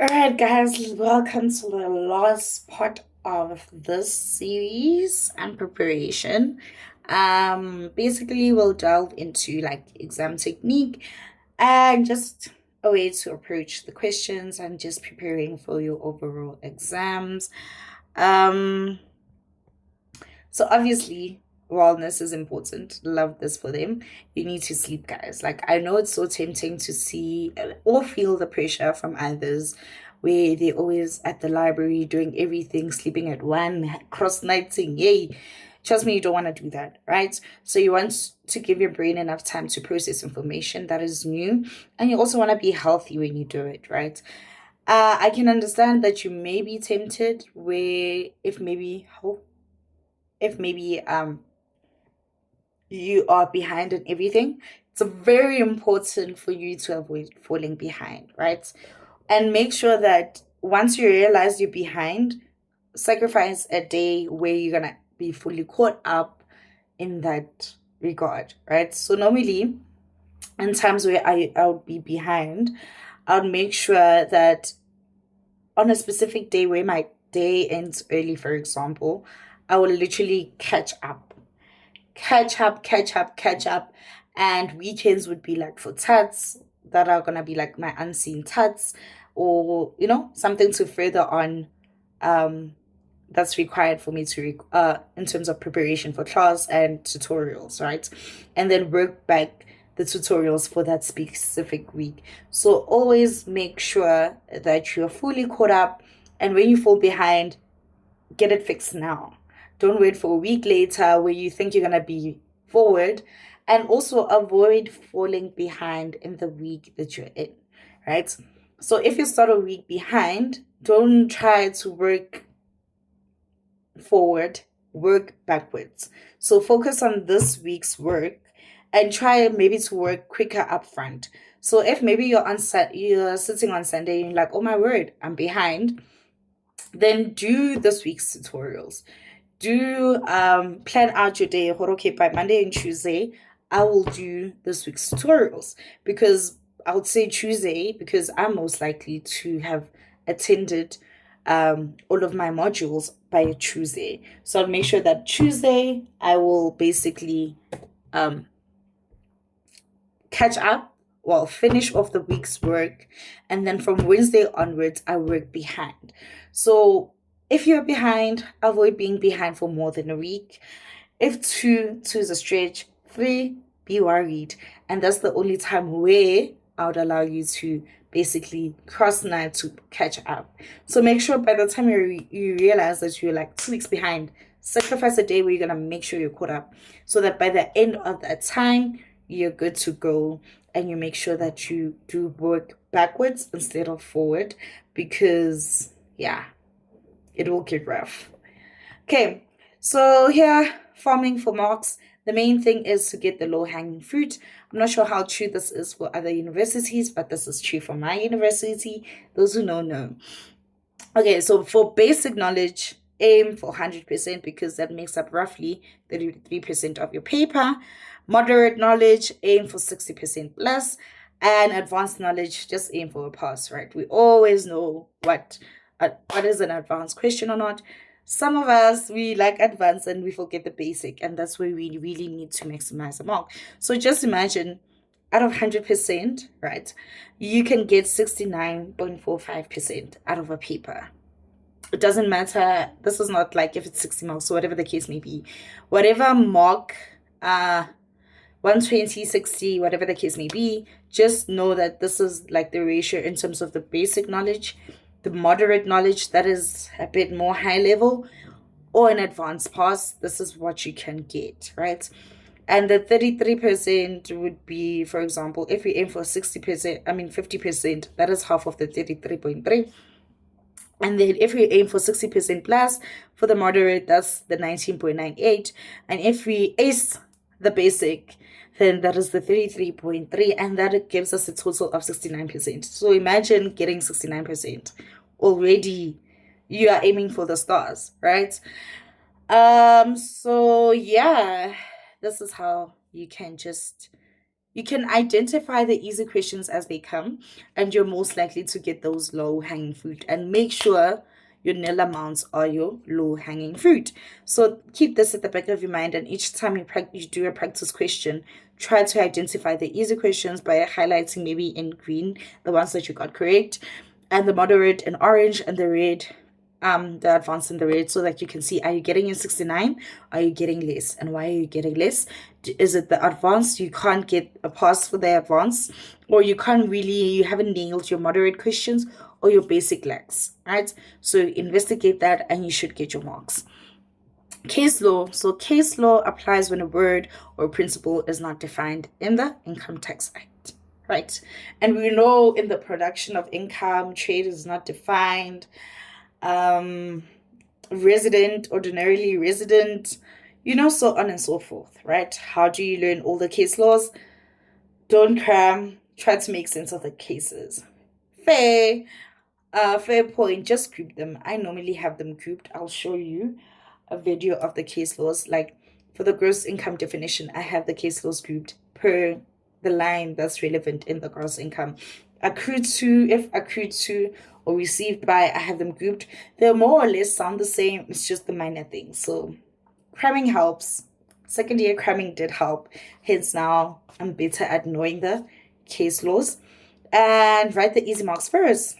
All right, guys, welcome to the last part of this series and preparation. Basically, we'll delve into like exam technique and just a way to approach the questions and just preparing for your overall exams. Um, so obviously, wellness is important. Love this for them. You need to sleep, guys. Like I know it's so tempting to see or feel the pressure from others where they're always at the library doing everything, sleeping at one, cross nighting, yay. Trust me, you don't want to do that, right? So you want to give your brain enough time to process information that is new, and you also want to be healthy when you do it, right? I can understand that you may be tempted where if maybe you are behind in everything, it's very important for you to avoid falling behind, right? And make sure that once you realize you're behind, sacrifice a day where you're gonna be fully caught up in that regard, right? So normally in times where I would be behind, I would make sure that on a specific day where my day ends early, for example, I will literally catch up. And weekends would be like for tats that are gonna be like my unseen tats, or something to further on um that's required for me to in terms of preparation for class and tutorials, right? And then work back the tutorials for that specific week. So always make sure that you're fully caught up, and when you fall behind, get it fixed now. Don't wait for a week later where you think you're going to be forward. And also avoid falling behind in the week that you're in, right? So if you start a week behind, don't try to work forward, work backwards. So focus on this week's work and try maybe to work quicker upfront. So if maybe you're sitting on Sunday and you're like, oh my word, I'm behind, then do this week's tutorials. Do plan out your day. Okay, by Monday and Tuesday, I will do this week's tutorials, because I would say Tuesday because I'm most likely to have attended all of my modules by Tuesday. So I'll make sure that Tuesday I will basically um catch up, well, finish off the week's work, and then from Wednesday onwards, I work behind. So if you're behind, avoid being behind for more than a week. If two is a stretch, three, be worried. And that's the only time where I would allow you to basically cross night to catch up. So make sure by the time you realize that you're like 2 weeks behind, sacrifice a day where you're gonna make sure you're caught up, so that by the end of that time you're good to go, and you make sure that you do work backwards instead of forward, because yeah, it will get rough. Okay, so here, farming for marks. The main thing is to get the low hanging fruit. I'm not sure how true this is for other universities, but this is true for my university. Those who know. Okay, so for basic knowledge, aim for 100% because that makes up roughly 33% of your paper. Moderate knowledge, aim for 60% plus. And advanced knowledge, just aim for a pass, right? We always know what is an advanced question or not. Some of us, we like advanced and we forget the basic, and that's where we really need to maximize the mark. So just imagine, out of 100%, right, you can get 69.45% out of a paper. It doesn't matter. This is not like if it's 60 marks or whatever the case may be. Whatever mark, 120, 60, whatever the case may be, just know that this is like the ratio in terms of the basic knowledge, the moderate knowledge that is a bit more high level, or an advanced pass. This is what you can get, right? And the 33% would be, for example, if we aim for 60%, 50%, that is half of the 33.3. And then if we aim for 60% plus for the moderate, that's the 19.98. And if we ace the basic, then that is the 33.3, and that gives us a total of 69%. So imagine getting 69%. Already you are aiming for the stars, right? So yeah, this is how you can just You can identify the easy questions as they come, and you're most likely to get those low hanging fruit. And make sure your nil amounts are your low hanging fruit. So keep this at the back of your mind, and each time you do a practice question, try to identify the easy questions by highlighting maybe in green the ones that you got correct, and the moderate in orange, and the red the advanced in the red, so that you can see, are you getting your 69? Are you getting less? And why are you getting less? Is it the advanced? You can't get a pass for the advanced, or you haven't nailed your moderate questions or your basic lacks, right? So investigate that and you should get your marks. Case law. So case law applies when a word or principle is not defined in the Income Tax Act, right? And we know in the production of income, trade is not defined. Resident, ordinarily resident, so on and so forth, right? How do you learn all the case laws? Don't cram, try to make sense of the cases. Fair point, just group them. I normally have them grouped. I'll show you a video of the case laws. Like for the gross income definition, I have the case laws grouped per the line that's relevant in the gross income. Accrued to or received by, I have them grouped. They more or less sound the same. It's just the minor things. So cramming helps. Second year cramming did help. Hence now I'm better at knowing the case laws. And write the easy marks first.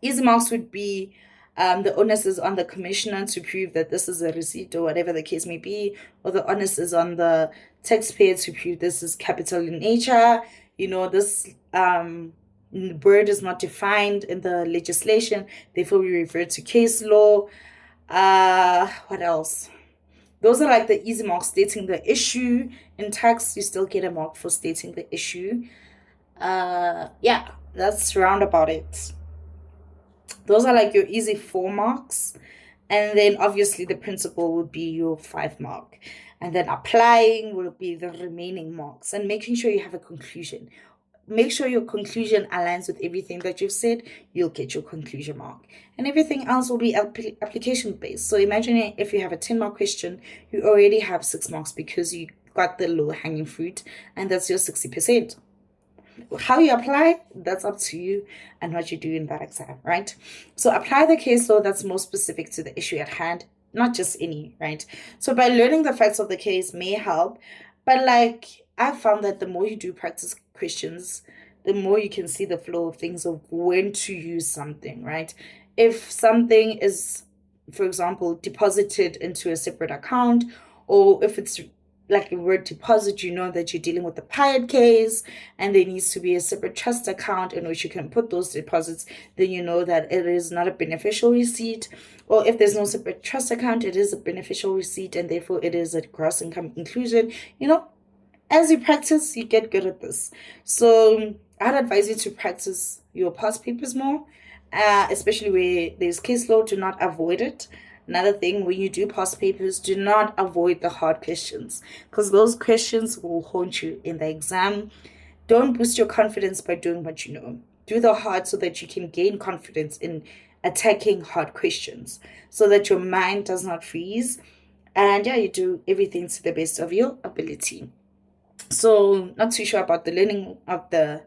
Easy marks would be the onus is on the commissioner to prove that this is a receipt or whatever the case may be, or the onus is on the taxpayer to prove this is capital in nature. This word is not defined in the legislation, therefore we refer to case law. What else? Those are like the easy marks. Stating the issue in tax, you still get a mark for stating the issue. Yeah, that's round about it. Those are like your easy 4 marks. And then obviously the principle would be your 5 mark. And then applying will be the remaining marks. And making sure you have a conclusion. Make sure your conclusion aligns with everything that you've said. You'll get your conclusion mark. And everything else will be application based. So imagine if you have a 10-mark question, you already have 6 marks because you got the low hanging fruit. And that's your 60%. How you apply, that's up to you and what you do in that exam, right? So apply the case law that's most specific to the issue at hand, not just any, right? So by learning the facts of the case may help, but I found that the more you do practice questions, the more you can see the flow of things of when to use something, right? If something is, for example, deposited into a separate account, or if it's like a word deposit, that you're dealing with the Pyatt case and there needs to be a separate trust account in which you can put those deposits, then you know that it is not a beneficial receipt. Or if there's no separate trust account, it is a beneficial receipt and therefore it is a gross income inclusion. As you practice, you get good at this. So I'd advise you to practice your past papers more, especially where there's case law. Do not avoid it. Another thing, when you do past papers, do not avoid the hard questions because those questions will haunt you in the exam. Don't boost your confidence by doing what you know. Do the hard so that you can gain confidence in attacking hard questions so that your mind does not freeze. And yeah, you do everything to the best of your ability. So not too sure about the learning of the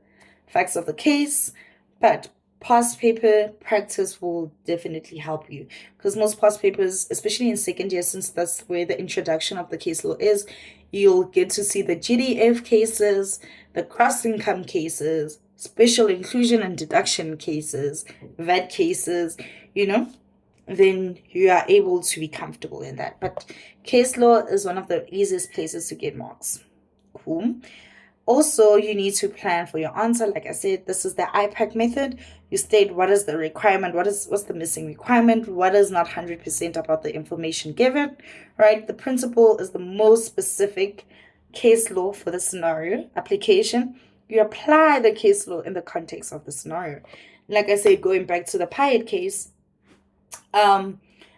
facts of the case, but past paper practice will definitely help you because most past papers, especially in second year, since that's where the introduction of the case law is, you'll get to see the GDF cases, the cross income cases, special inclusion and deduction cases, VAT cases, then you are able to be comfortable in that. But case law is one of the easiest places to get marks. Cool. Also, you need to plan for your answer. Like I said, this is the IPAC method. You state what is the requirement, what's the missing requirement, what is not 100% about the information given, right? The principle is the most specific case law for the scenario. Application, you apply the case law in the context of the scenario. Like I said, going back to the Pyatt case,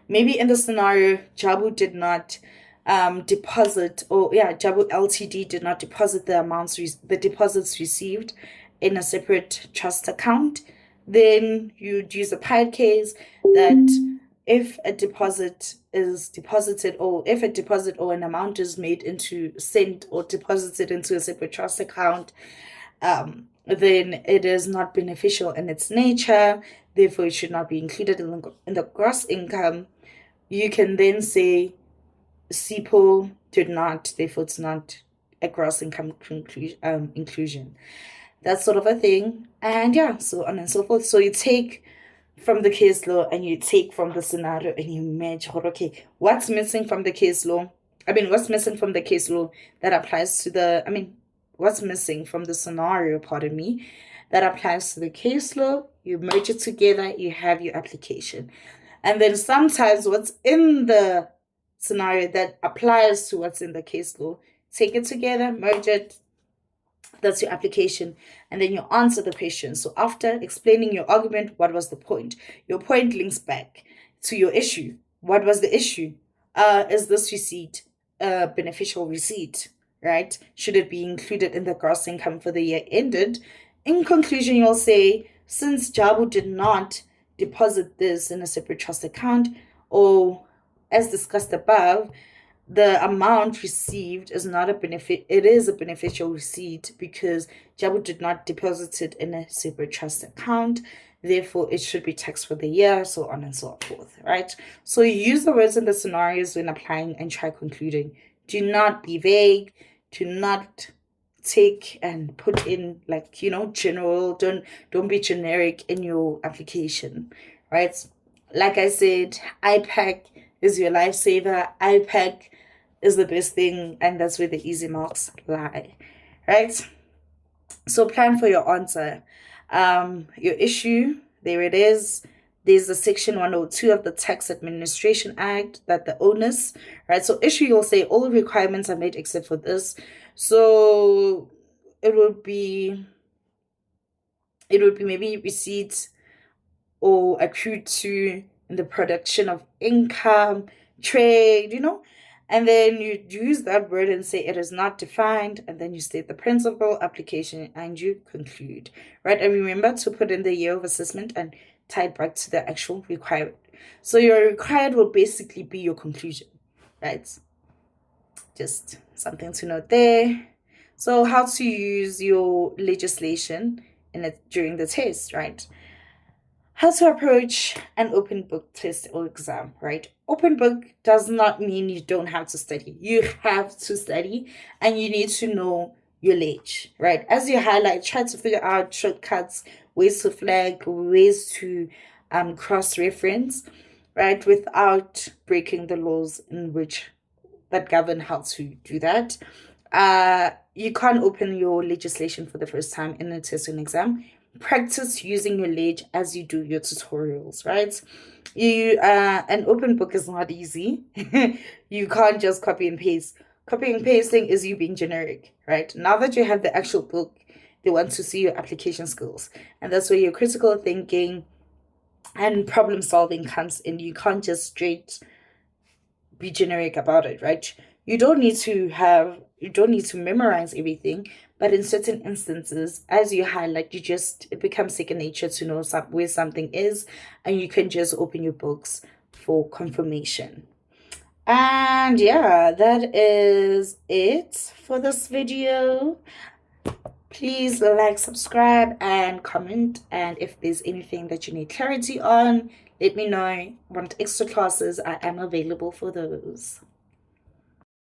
maybe in the scenario, Jabu did not Jabu Ltd did not deposit the deposits received in a separate trust account. Then you'd use a Pyatt case that if a deposit is deposited, or if a deposit or an amount is made into sent or deposited into a separate trust account, then it is not beneficial in its nature, therefore it should not be included in the gross income. You can then say SIPO did not, therefore it's not a gross income inclusion. That sort of a thing. And yeah, so on and so forth. So you take from the case law and you take from the scenario and you match, okay, what's missing from the case law? What's missing from the case law that applies to what's missing from the scenario, pardon me, that applies to the case law? You merge it together, you have your application. And then sometimes what's in the scenario that applies to what's in the case law, take it together, merge it, that's your application, and then you answer the question. So after explaining your argument, what was the point? Your point links back to your issue. What was the issue? Is this receipt a beneficial receipt, right? Should it be included in the gross income for the year ended? In conclusion, you'll say, since Jabu did not deposit this in a separate trust account, or as discussed above, the amount received is not a benefit. It is a beneficial receipt because Jabu did not deposit it in a separate trust account. Therefore, it should be taxed for the year, so on and so forth, right? So you use the words in the scenarios when applying and try concluding. Do not be vague. Do not take and put in general. Don't be generic in your application, right? Like I said, IPAC is your lifesaver. IPAC is the best thing, and that's where the easy marks lie, right? So plan for your answer. Your issue, there it is. There's the section 102 of the Tax Administration Act, that the onus, right? So issue, you'll say all requirements are met except for this. So it would be maybe receipts or accrued to in the production of income, trade, and then you use that word and say it is not defined, and then you state the principle, application, and you conclude, right? And remember to put in the year of assessment and tie it back to the actual required. So your required will basically be your conclusion, right? Just something to note there. So how to use your legislation in it during the test, right? How to approach an open book test or exam, right? Open book does not mean you don't have to study. You have to study, and you need to know your ledge, right? As you highlight, try to figure out shortcuts, ways to flag, ways to cross-reference, right? Without breaking the laws in which that govern how to do that. You can't open your legislation for the first time in a test or an exam. Practice using your ledge as you do your tutorials, right? An open book is not easy. You can't just copy and paste. Copying and pasting is you being generic, right? Now that you have the actual book, they want to see your application skills, and that's where your critical thinking and problem solving comes in. You can't just straight be generic about it, right? You don't need to memorize everything, but in certain instances, as you highlight, it becomes second nature to know where something is, and you can just open your books for confirmation. And yeah, that is it for this video. Please like, subscribe, and comment. And if there's anything that you need clarity on, let me know. Want extra classes, I am available for those.